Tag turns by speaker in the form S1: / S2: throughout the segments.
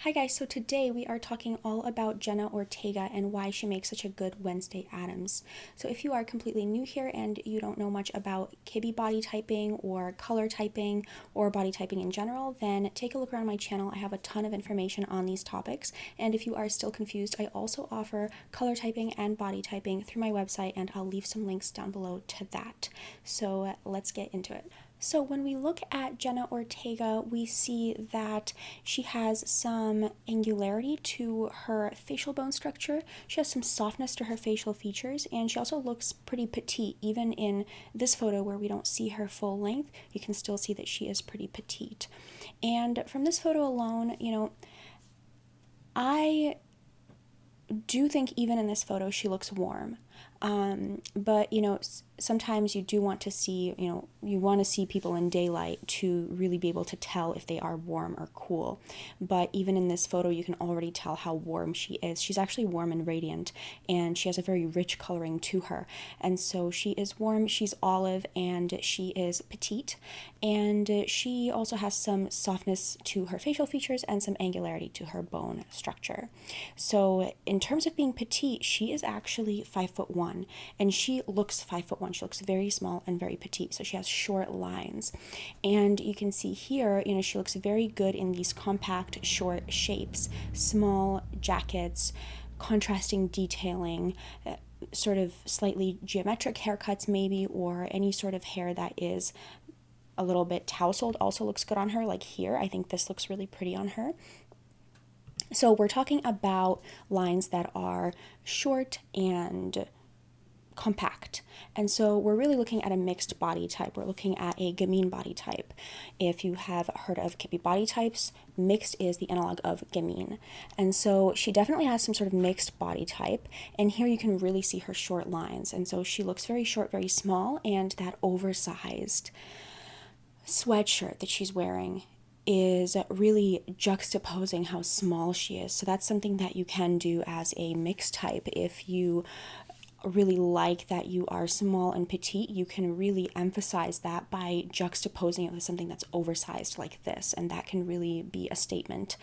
S1: Hi guys, so today we are talking all about Jenna Ortega and why she makes such a good Wednesday Addams. So if you are completely new here and you don't know much about Kibbe body typing or color typing or body typing in general, then take a look around my channel. I have a ton of information on these topics, and if you are still confused, I also offer color typing and body typing through my website, and I'll leave some links down below to that. So let's get into it. So when we look at Jenna Ortega, we see that she has some angularity to her facial bone structure. She has some softness to her facial features, and she also looks pretty petite. Even in this photo where we don't see her full length, you can still see that she is pretty petite. And from this photo alone, I do think even in this photo she looks warm. But sometimes you do want to see, you want to see people in daylight to really be able to tell if they are warm or cool. But even in this photo, you can already tell how warm she is. She's actually warm and radiant, and she has a very rich coloring to her. And so she is warm, she's olive, and she is petite. And she also has some softness to her facial features and some angularity to her bone structure. So in terms of being petite, she is actually 5'1", and she looks 5'1". She looks very small and very petite, so she has short lines. And you can see here, she looks very good in these compact, short shapes, small jackets, contrasting detailing, sort of slightly geometric haircuts maybe, or any sort of hair that is a little bit tousled also looks good on her. Like here, I think this looks really pretty on her. So we're talking about lines that are short and compact. And so we're really looking at a mixed body type. We're looking at a gamine body type. If you have heard of Kibbe body types, mixed is the analog of gamine. And so she definitely has some sort of mixed body type. And here you can really see her short lines. And so she looks very short, very small, and that oversized sweatshirt that she's wearing is really juxtaposing how small she is. So that's something that you can do as a mixed type. If you really like that you are small and petite, you can really emphasize that by juxtaposing it with something that's oversized like this, and that can really be a statement.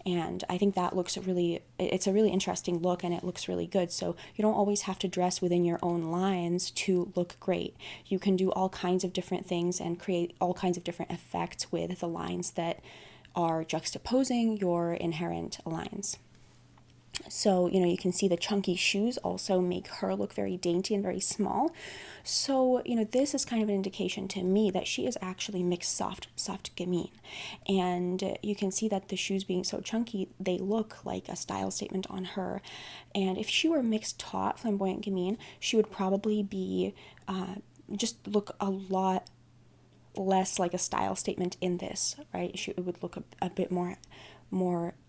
S1: And I think that looks it's a really interesting look, and it looks really good. So you don't always have to dress within your own lines to look great. You can do all kinds of different things and create all kinds of different effects with the lines that are juxtaposing your inherent lines. So, you can see the chunky shoes also make her look very dainty and very small. So, this is kind of an indication to me that she is actually mixed soft gamine. And you can see that the shoes being so chunky, they look like a style statement on her. And if she were mixed taut flamboyant gamine, she would probably be, just look a lot less like a style statement in this, right? It would look a bit more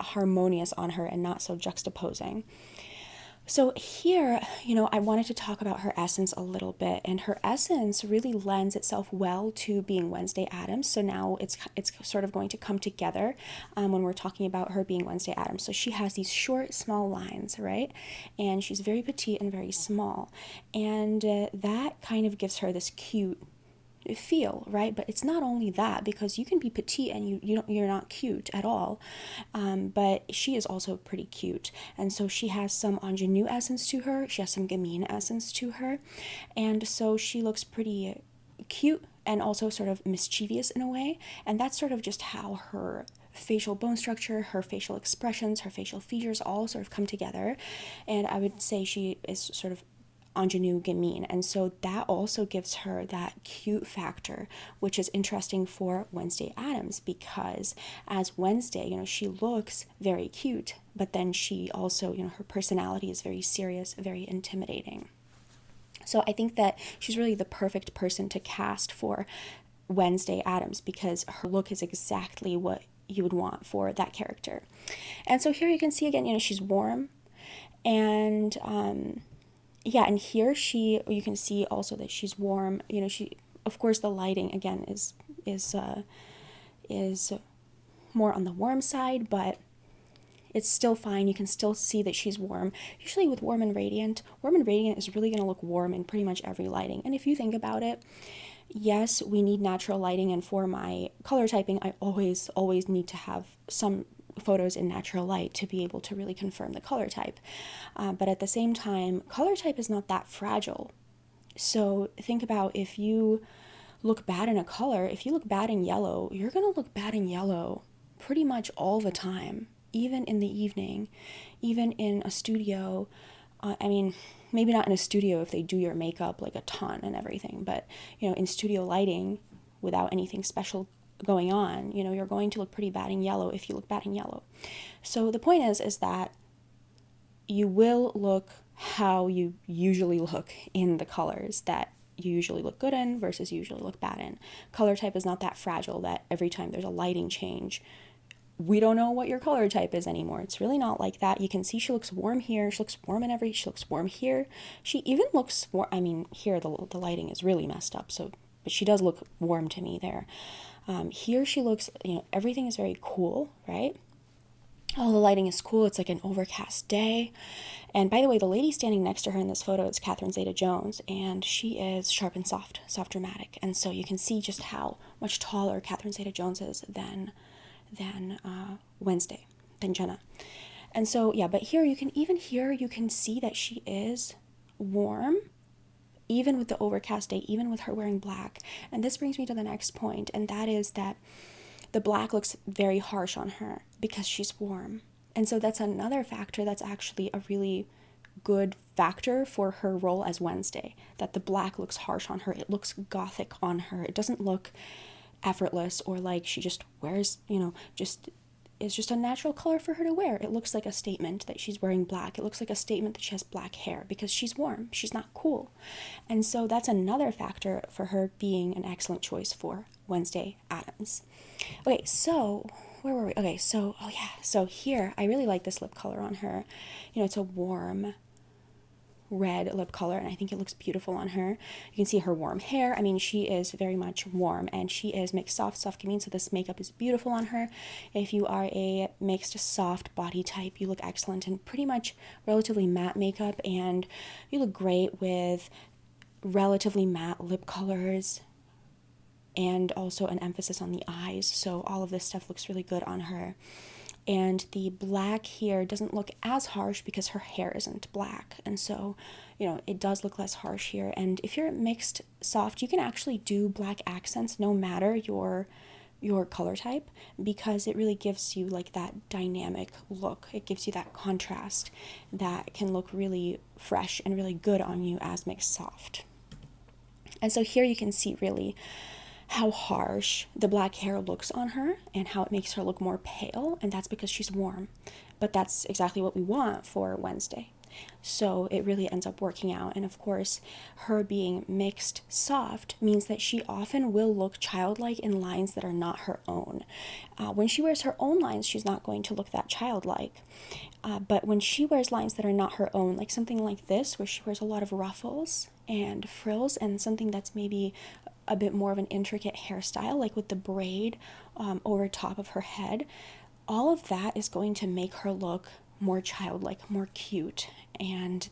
S1: harmonious on her and not so juxtaposing. So here, I wanted to talk about her essence a little bit, and her essence really lends itself well to being Wednesday Addams. So now it's sort of going to come together when we're talking about her being Wednesday Addams. So she has these short, small lines, right? And she's very petite and very small, and that kind of gives her this cute feel, right? But it's not only that, because you can be petite and you're not cute at all, but she is also pretty cute. And so she has some ingenue essence to her, she has some gamine essence to her, and so she looks pretty cute and also sort of mischievous in a way. And that's sort of just how her facial bone structure, her facial expressions, her facial features all sort of come together. And I would say she is sort of ingenue gamine, and so that also gives her that cute factor, which is interesting for Wednesday Addams, because as Wednesday, she looks very cute, but then she also, her personality is very serious, very intimidating. So I think that she's really the perfect person to cast for Wednesday Addams, because her look is exactly what you would want for that character. And so here you can see again, she's warm, and yeah, and here you can see also that she's warm. She, of course, the lighting again is more on the warm side, but it's still fine. You can still see that she's warm. Usually with warm and radiant is really going to look warm in pretty much every lighting. And if you think about it, yes, we need natural lighting, and for my color typing, I always need to have some photos in natural light to be able to really confirm the color type. But at the same time, color type is not that fragile. So think about if you look bad in a color, if you look bad in yellow, you're going to look bad in yellow pretty much all the time, even in the evening, even in a studio. I mean, maybe not in a studio if they do your makeup like a ton and everything, but, you know, in studio lighting without anything special going on, you know, you're going to look pretty bad in yellow if you look bad in yellow. So the point is that you will look how you usually look in the colors that you usually look good in versus you usually look bad in. Color type is not that fragile that every time there's a lighting change, we don't know what your color type is anymore. It's really not like that. You can see she looks warm here. She looks warm she looks warm here. She even looks warm. I mean, here the lighting is really messed up. So, but she does look warm to me there. Here she looks, you know, everything is very cool, right? All the lighting is cool. It's like an overcast day. And by the way, the lady standing next to her in this photo is Catherine Zeta-Jones, and she is sharp and soft dramatic. And so you can see just how much taller Catherine Zeta-Jones is than Wednesday, than Jenna. And so, yeah, but here you can see that she is warm, even with the overcast day, even with her wearing black. And this brings me to the next point, and that is that the black looks very harsh on her because she's warm. And so that's another factor that's actually a really good factor for her role as Wednesday, that the black looks harsh on her. It looks gothic on her. It doesn't look effortless or like she just wears, you know, it's just a natural color for her to wear. It looks like a statement that she's wearing black. It looks like a statement that she has black hair because she's warm. She's not cool. And so that's another factor for her being an excellent choice for Wednesday Addams. Okay, so where were we? Okay, so, oh yeah, so here, I really like this lip color on her. You know, it's a warm red lip color, and I think it looks beautiful on her. You can see her warm hair. I mean, she is very much warm, and she is mixed soft gamine, so this makeup is beautiful on her. If you are a mixed soft body type, you look excellent in pretty much relatively matte makeup, and you look great with relatively matte lip colors and also an emphasis on the eyes. So all of this stuff looks really good on her. And the black here doesn't look as harsh because her hair isn't black. And so, you know, it does look less harsh here. And if you're mixed soft, you can actually do black accents no matter your color type, because it really gives you like that dynamic look. It gives you that contrast that can look really fresh and really good on you as mixed soft. And so here you can see really how harsh the black hair looks on her and how it makes her look more pale, and that's because she's warm. But that's exactly what we want for Wednesday. So it really ends up working out. And of course, her being mixed soft means that she often will look childlike in lines that are not her own. When she wears her own lines, she's not going to look that childlike. But when she wears lines that are not her own, like something like this, where she wears a lot of ruffles and frills and something that's maybe a bit more of an intricate hairstyle, like with the braid over top of her head, all of that is going to make her look more childlike, more cute. And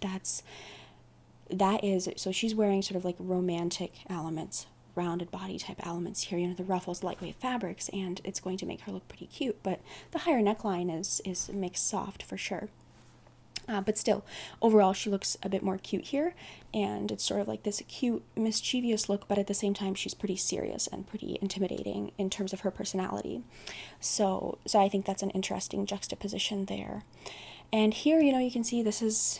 S1: so she's wearing sort of like romantic elements, rounded body type elements here, you know, the ruffles, lightweight fabrics, and it's going to make her look pretty cute. But the higher neckline is mixed soft for sure. But still, overall, she looks a bit more cute here, and it's sort of like this cute, mischievous look, but at the same time, she's pretty serious and pretty intimidating in terms of her personality. So I think that's an interesting juxtaposition there. And here, you know, you can see this is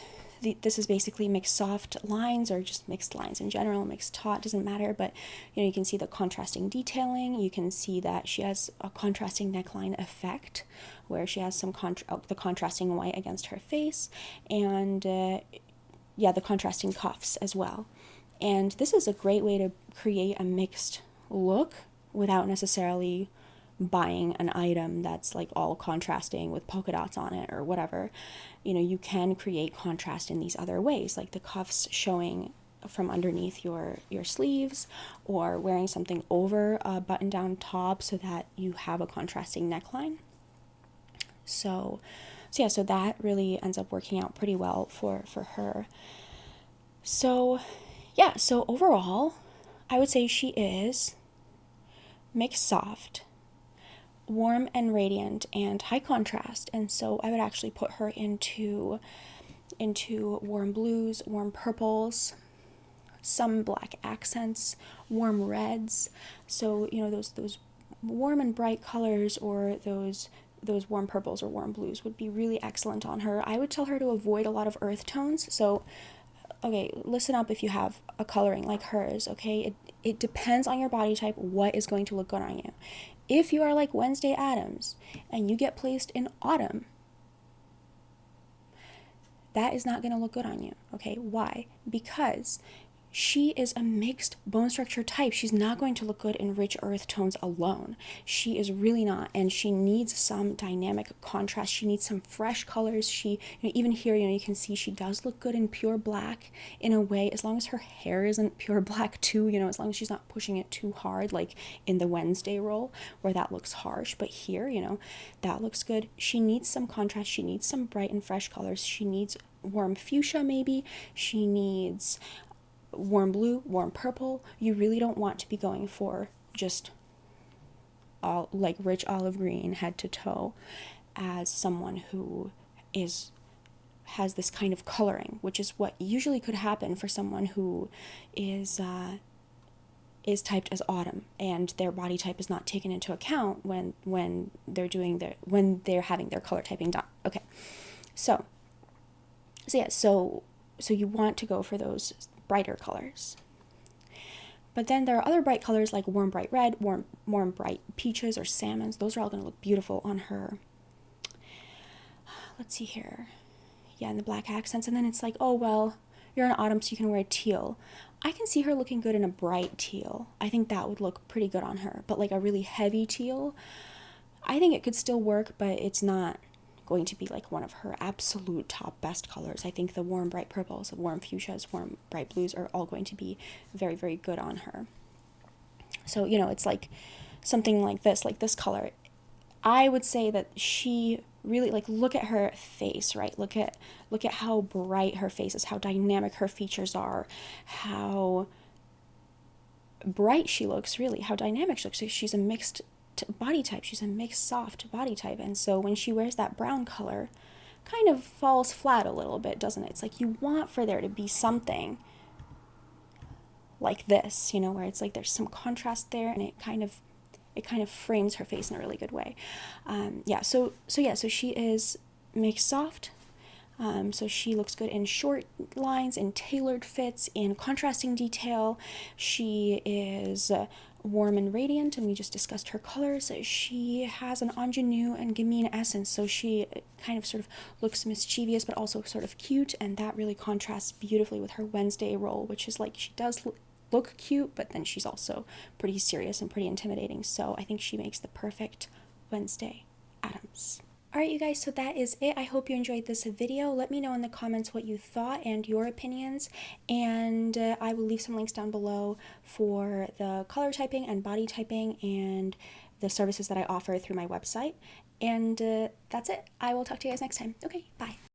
S1: basically mixed soft lines, or just mixed lines in general, mixed taut, doesn't matter, but you know, you can see the contrasting detailing. You can see that she has a contrasting neckline effect where she has some the contrasting white against her face, and the contrasting cuffs as well. And this is a great way to create a mixed look without necessarily buying an item that's like all contrasting with polka dots on it or whatever. You know, you can create contrast in these other ways, like the cuffs showing from underneath your sleeves, or wearing something over a button-down top so that you have a contrasting neckline. So that really ends up working out pretty well for her. So overall, I would say she is mixed soft, warm and radiant and high contrast, and so I would actually put her into warm blues, warm purples, some black accents, warm reds. So, you know, those warm and bright colors, or those warm purples or warm blues would be really excellent on her. I would tell her to avoid a lot of earth tones. So, okay, listen up if you have a coloring like hers, okay? It depends on your body type what is going to look good on you. If you are like Wednesday Addams and you get placed in autumn, that is not going to look good on you, okay? Why? Because she is a mixed bone structure type. She's not going to look good in rich earth tones alone. She is really not, and she needs some dynamic contrast. She needs some fresh colors. She, even here, you can see she does look good in pure black in a way, as long as her hair isn't pure black too, as long as she's not pushing it too hard, like in the Wednesday roll where that looks harsh. But here, that looks good. She needs some contrast. She needs some bright and fresh colors. She needs warm fuchsia maybe. She needs warm blue, warm purple. You really don't want to be going for just all like rich olive green head to toe as someone who has this kind of coloring, which is what usually could happen for someone who is typed as autumn and their body type is not taken into account when they're having their color typing done. Okay, so you want to go for those brighter colors. But then there are other bright colors like warm bright red, warm bright peaches or salmons. Those are all going to look beautiful on her. Let's see here. Yeah, and the black accents. And then it's like, oh, well, you're in autumn, so you can wear teal. I can see her looking good in a bright teal. I think that would look pretty good on her. But like a really heavy teal, I think it could still work, but it's not going to be like one of her absolute top best colors. I think the warm bright purples, warm fuchsias, warm bright blues are all going to be very, very good on her. So, it's like something like this color. I would say that she really, like, look at her face, right? Look at how bright her face is, how dynamic her features are, how bright she looks, really, how dynamic she looks. She's a mixed body type. She's a mixed soft body type, and so when she wears that brown color, kind of falls flat a little bit, doesn't it? It's like you want for there to be something like this, where it's like there's some contrast there, and it kind of frames her face in a really good way. So she is mixed soft. So she looks good in short lines, in tailored fits, in contrasting detail. She is warm and radiant, and we just discussed her colors. She has an ingenue and gamine essence, so she kind of sort of looks mischievous but also sort of cute, and that really contrasts beautifully with her Wednesday role, which is like she does look cute, but then she's also pretty serious and pretty intimidating. So I think she makes the perfect Wednesday Addams. Alright, you guys, so that is it. I hope you enjoyed this video. Let me know in the comments what you thought and your opinions, and I will leave some links down below for the color typing and body typing and the services that I offer through my website. And that's it. I will talk to you guys next time. Okay, bye.